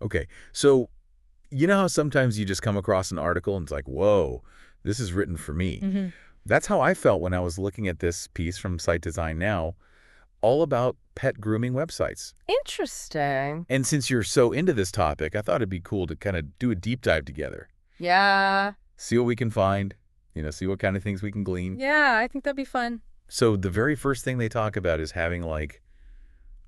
Okay, so you know how sometimes you just come across an article and it's like, whoa, this is written for me. Hmm. That's how I felt when I was looking at this piece from Site Design Now, all about pet grooming websites. Interesting. And since you're so into this topic, I thought it'd be cool to kind of do a deep dive together. Yeah. See what we can find, see what kind of things we can glean. Yeah, I think that'd be fun. So the very first thing they talk about is having like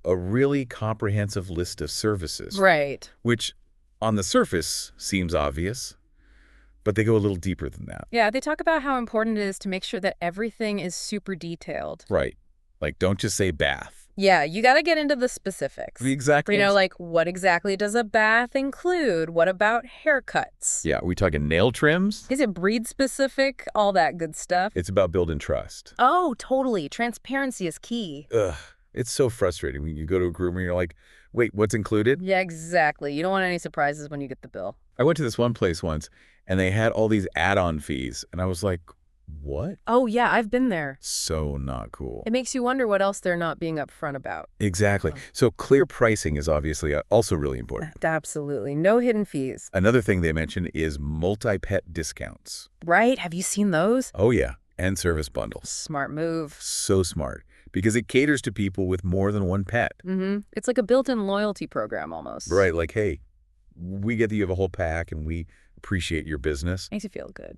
a really comprehensive list of services, Right. which on the surface seems obvious, but they go a little deeper than that. Yeah, they talk about how important it is to make sure that everything is super detailed. Right. Like, don't just say bath. Yeah, you got to get into the specifics. Exactly. Like what exactly does a bath include? What about haircuts? Yeah, are we talking nail trims? Is it breed specific? All that good stuff. It's about building trust. Oh, totally. Transparency is key. Ugh, it's so frustrating when you go to a groomer and you're like, wait, what's included? Yeah, exactly. You don't want any surprises when you get the bill. I went to this one place once, and they had all these add-on fees, and I was like, what? Oh, yeah, I've been there. So not cool. It makes you wonder what else they're not being upfront about. Exactly. So clear pricing is obviously also really important. Absolutely. No hidden fees. Another thing they mention is multi-pet discounts. Right? Have you seen those? Oh, yeah, and service bundles. Smart move. So smart, because it caters to people with more than one pet. Mm-hmm. It's like a built-in loyalty program almost. Right, like, hey, we get that you have a whole pack and we appreciate your business. Makes you feel good.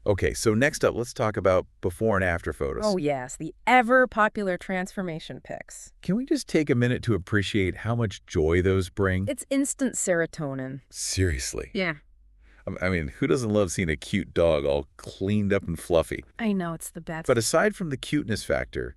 Okay, so next up, let's talk about before and after photos. Oh, yes. The ever-popular transformation pics. Can we just take a minute to appreciate how much joy those bring? It's instant serotonin. Seriously. Yeah. I mean, who doesn't love seeing a cute dog all cleaned up and fluffy? I know, it's the best. But aside from the cuteness factor,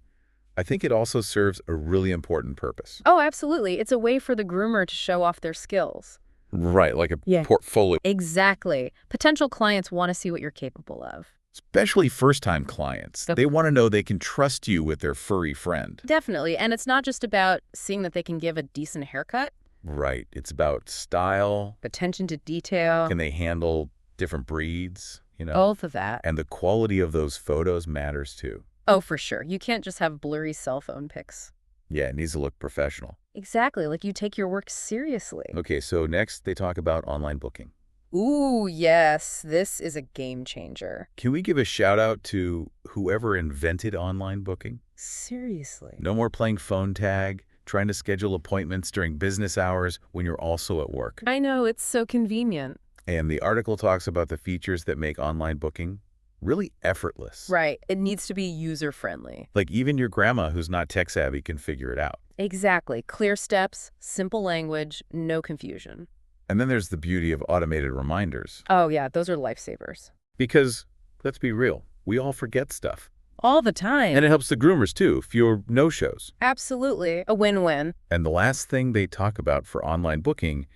I think it also serves a really important purpose. Oh, absolutely. It's a way for the groomer to show off their skills. Right, like a Yeah. portfolio. Exactly. Potential clients want to see what you're capable of. Especially first-time clients. They want to know they can trust you with their furry friend. Definitely. And it's not just about seeing that they can give a decent haircut. Right. It's about style. Attention to detail. Can they handle different breeds? Both of that. And the quality of those photos matters too. Oh, for sure. You can't just have blurry cell phone pics. Yeah, it needs to look professional. Exactly. Like you take your work seriously. Okay, so next they talk about online booking. Ooh, yes. This is a game changer. Can we give a shout out to whoever invented online booking? Seriously. No more playing phone tag, trying to schedule appointments during business hours when you're also at work. I know, it's so convenient. And the article talks about the features that make online booking really effortless. Right. It needs to be user-friendly. Like even your grandma who's not tech savvy can figure it out. Exactly. Clear steps, simple language, no confusion. And then there's the beauty of automated reminders. Oh, yeah, those are lifesavers. Because, let's be real, we all forget stuff. All the time. And it helps the groomers too, fewer no-shows. Absolutely. A win-win. And the last thing they talk about for online booking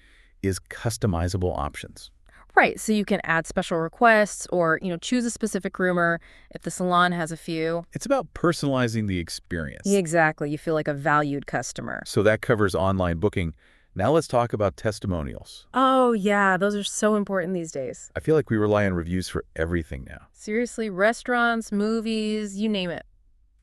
is customizable options. Right. So you can add special requests or, choose a specific groomer if the salon has a few. It's about personalizing the experience. Exactly. You feel like a valued customer. So that covers online booking. Now let's talk about testimonials. Oh, yeah. Those are so important these days. I feel like we rely on reviews for everything now. Seriously, restaurants, movies, you name it.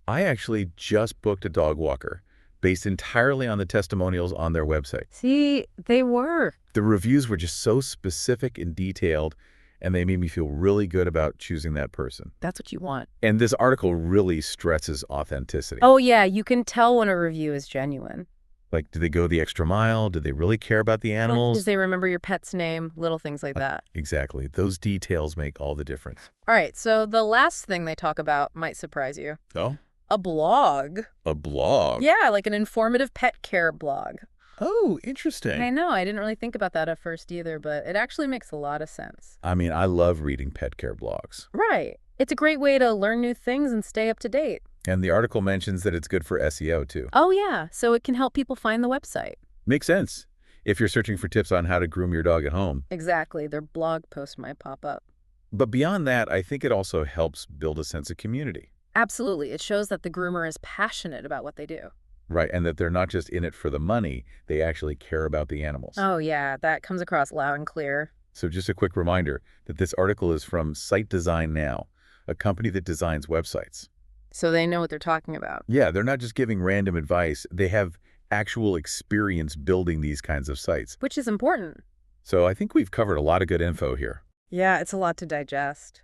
I actually just booked a dog walker based entirely on the testimonials on their website. See, they work. The reviews were just so specific and detailed, and they made me feel really good about choosing that person. That's what you want. And this article really stresses authenticity. Oh, yeah. You can tell when a review is genuine. Like, do they go the extra mile? Do they really care about the animals? Does they remember your pet's name? Little things like that. Exactly. Those details make all the difference. All right. So the last thing they talk about might surprise you. Oh? A blog. A blog? Yeah, like an informative pet care blog. Oh, interesting. I know. I didn't really think about that at first either, but it actually makes a lot of sense. I mean, I love reading pet care blogs. Right. It's a great way to learn new things and stay up to date. And the article mentions that it's good for SEO, too. Oh, yeah. So it can help people find the website. Makes sense. If you're searching for tips on how to groom your dog at home. Exactly. Their blog post might pop up. But beyond that, I think it also helps build a sense of community. Absolutely. It shows that the groomer is passionate about what they do. Right, and that they're not just in it for the money, they actually care about the animals. Oh, yeah. That comes across loud and clear. So just a quick reminder that this article is from Site Design Now, a company that designs websites. So they know what they're talking about. Yeah, they're not just giving random advice. They have actual experience building these kinds of sites. Which is important. So I think we've covered a lot of good info here. Yeah, it's a lot to digest.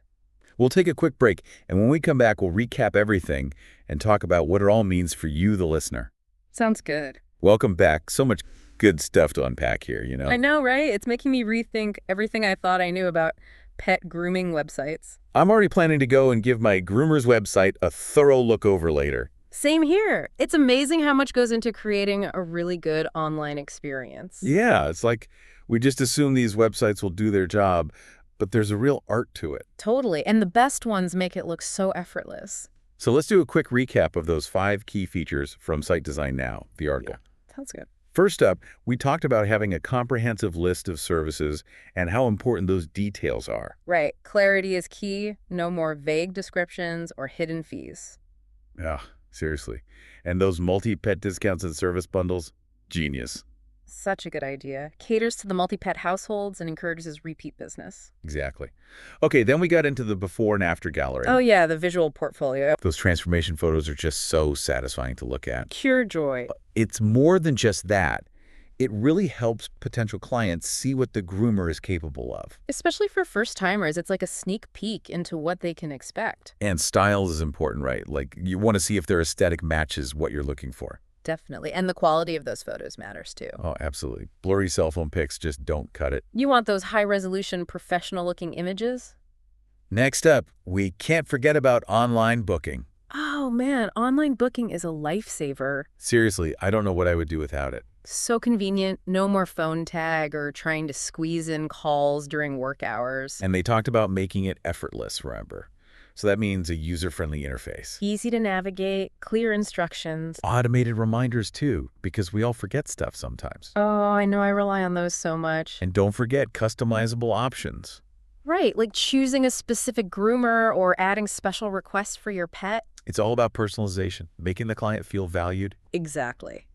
We'll take a quick break, and when we come back, we'll recap everything and talk about what it all means for you, the listener. Sounds good. Welcome back. So much good stuff to unpack here, you know? I know, right? It's making me rethink everything I thought I knew about pet grooming websites. I'm already planning to go and give my groomer's website a thorough look over later. Same here. It's amazing how much goes into creating a really good online experience. Yeah, it's like we just assume these websites will do their job, but there's a real art to it. Totally. And the best ones make it look so effortless. So let's do a quick recap of those 5 key features from Site Design Now, the article. Yeah, sounds good. First up, we talked about having a comprehensive list of services and how important those details are. Right. Clarity is key. No more vague descriptions or hidden fees. Yeah, seriously. And those multi-pet discounts and service bundles, genius. Such a good idea. Caters to the multi-pet households and encourages repeat business. Exactly. Okay, then we got into the before and after gallery. Oh yeah, the visual portfolio. Those transformation photos are just so satisfying to look at. Pure joy. It's more than just that. It really helps potential clients see what the groomer is capable of. Especially for first-timers, it's like a sneak peek into what they can expect. And style is important, right? Like, you want to see if their aesthetic matches what you're looking for. Definitely. And the quality of those photos matters too. Oh, absolutely. Blurry cell phone pics just don't cut it. You want those high-resolution, professional-looking images? Next up, we can't forget about online booking. Oh man, online booking is a lifesaver. Seriously, I don't know what I would do without it. So convenient, no more phone tag or trying to squeeze in calls during work hours. And they talked about making it effortless, remember? So that means a user-friendly interface. Easy to navigate, clear instructions. Automated reminders too, because we all forget stuff sometimes. Oh, I know, I rely on those so much. And don't forget customizable options. Right, like choosing a specific groomer or adding special requests for your pet. It's all about personalization, making the client feel valued. Exactly.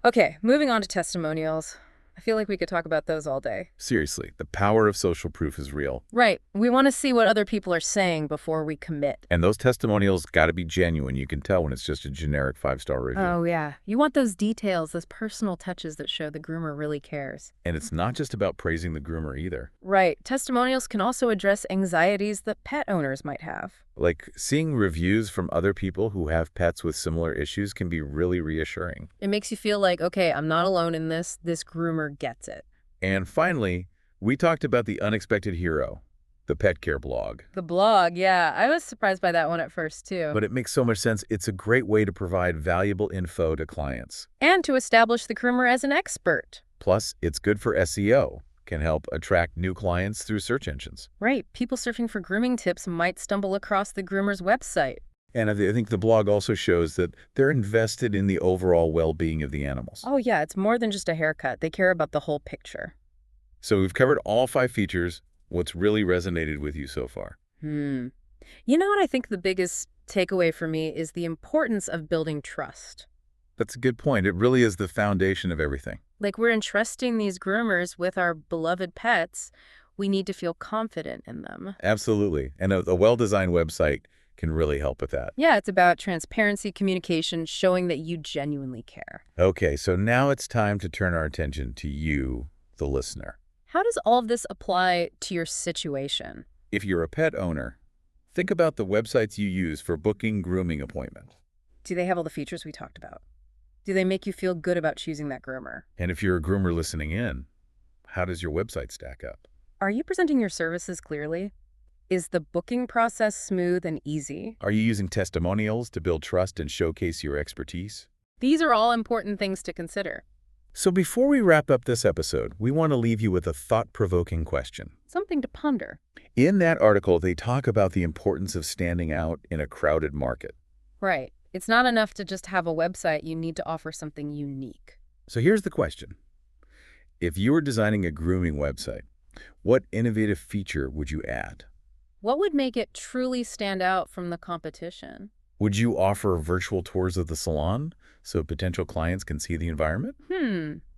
Okay, moving on to testimonials. I feel like we could talk about those all day. Seriously, the power of social proof is real. Right. We want to see what other people are saying before we commit. And those testimonials got to be genuine. You can tell when it's just a generic 5-star review. Oh, yeah. You want those details, those personal touches that show the groomer really cares. And it's not just about praising the groomer either. Right. Testimonials can also address anxieties that pet owners might have. Like, seeing reviews from other people who have pets with similar issues can be really reassuring. It makes you feel like, okay, I'm not alone in this. This groomer gets it. And finally, we talked about the unexpected hero, the pet care blog. The blog, yeah. I was surprised by that one at first, too. But it makes so much sense. It's a great way to provide valuable info to clients. And to establish the groomer as an expert. Plus, it's good for SEO. Can help attract new clients through search engines. Right. People searching for grooming tips might stumble across the groomer's website. And I think the blog also shows that they're invested in the overall well-being of the animals. Oh, yeah. It's more than just a haircut. They care about the whole picture. So we've covered all 5 features. What's really resonated with you so far? You know what I think the biggest takeaway for me is the importance of building trust. That's a good point. It really is the foundation of everything. Like, we're entrusting these groomers with our beloved pets. We need to feel confident in them. Absolutely. And a well-designed website can really help with that. Yeah, it's about transparency, communication, showing that you genuinely care. Okay, so now it's time to turn our attention to you, the listener. How does all of this apply to your situation? If you're a pet owner, think about the websites you use for booking grooming appointments. Do they have all the features we talked about? Do they make you feel good about choosing that groomer? And if you're a groomer listening in, how does your website stack up? Are you presenting your services clearly? Is the booking process smooth and easy? Are you using testimonials to build trust and showcase your expertise? These are all important things to consider. So before we wrap up this episode, we want to leave you with a thought-provoking question. Something to ponder. In that article, they talk about the importance of standing out in a crowded market. Right. It's not enough to just have a website. You need to offer something unique. So here's the question. If you were designing a grooming website, what innovative feature would you add? What would make it truly stand out from the competition? Would you offer virtual tours of the salon so potential clients can see the environment?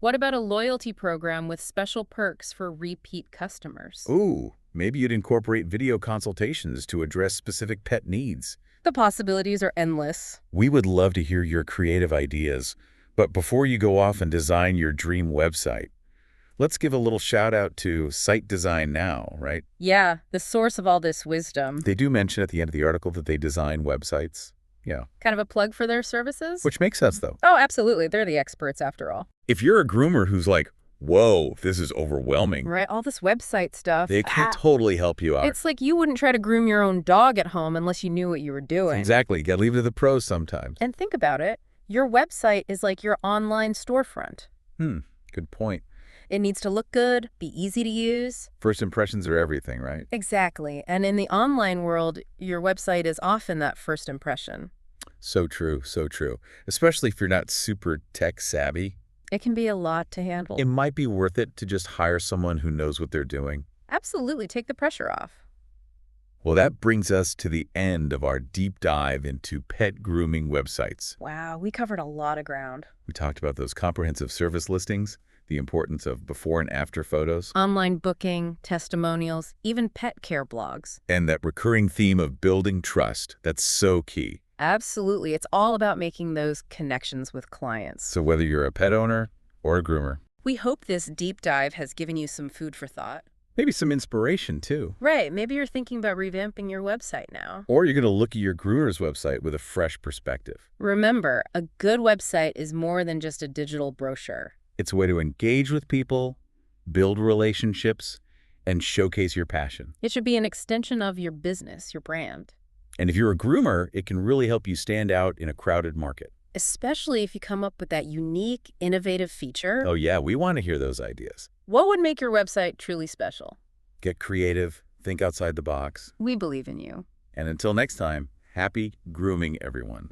What about a loyalty program with special perks for repeat customers? Ooh, maybe you'd incorporate video consultations to address specific pet needs. The possibilities are endless. We would love to hear your creative ideas, But before you go off and design your dream website, let's give a little shout out to Site Design Now, right? Yeah, the source of all this wisdom. They do mention at the end of the article that they design websites. Yeah. Kind of a plug for their services? Which makes sense, though. Oh, absolutely. They're the experts after all. If you're a groomer who's like, whoa, this is overwhelming, Right, all this website stuff. they can totally help you out. It's like you wouldn't try to groom your own dog at home unless you knew what you were doing. Exactly. You gotta leave it to the pros sometimes. And think about it. Your website is like your online storefront. Good point. It needs to look good, be easy to use. First impressions are everything, right? Exactly. And in the online world, your website is often that first impression. So true, so true. Especially if you're not super tech savvy. It can be a lot to handle. It might be worth it to just hire someone who knows what they're doing. Absolutely. Take the pressure off. Well, that brings us to the end of our deep dive into pet grooming websites. Wow, we covered a lot of ground. We talked about those comprehensive service listings, the importance of before and after photos, Online booking, testimonials, even pet care blogs. and that recurring theme of building trust. That's so key. Absolutely. It's all about making those connections with clients. So whether you're a pet owner or a groomer, We hope this deep dive has given you some food for thought. maybe some inspiration too. Right, maybe you're thinking about revamping your website now. Or you're going to look at your groomer's website with a fresh perspective. Remember, a good website is more than just a digital brochure. It's a way to engage with people, build relationships, and showcase your passion. It should be an extension of your business, your brand. And if you're a groomer, it can really help you stand out in a crowded market. Especially if you come up with that unique, innovative feature. Oh yeah, we want to hear those ideas. What would make your website truly special? Get creative, think outside the box. We believe in you. And until next time, happy grooming, everyone.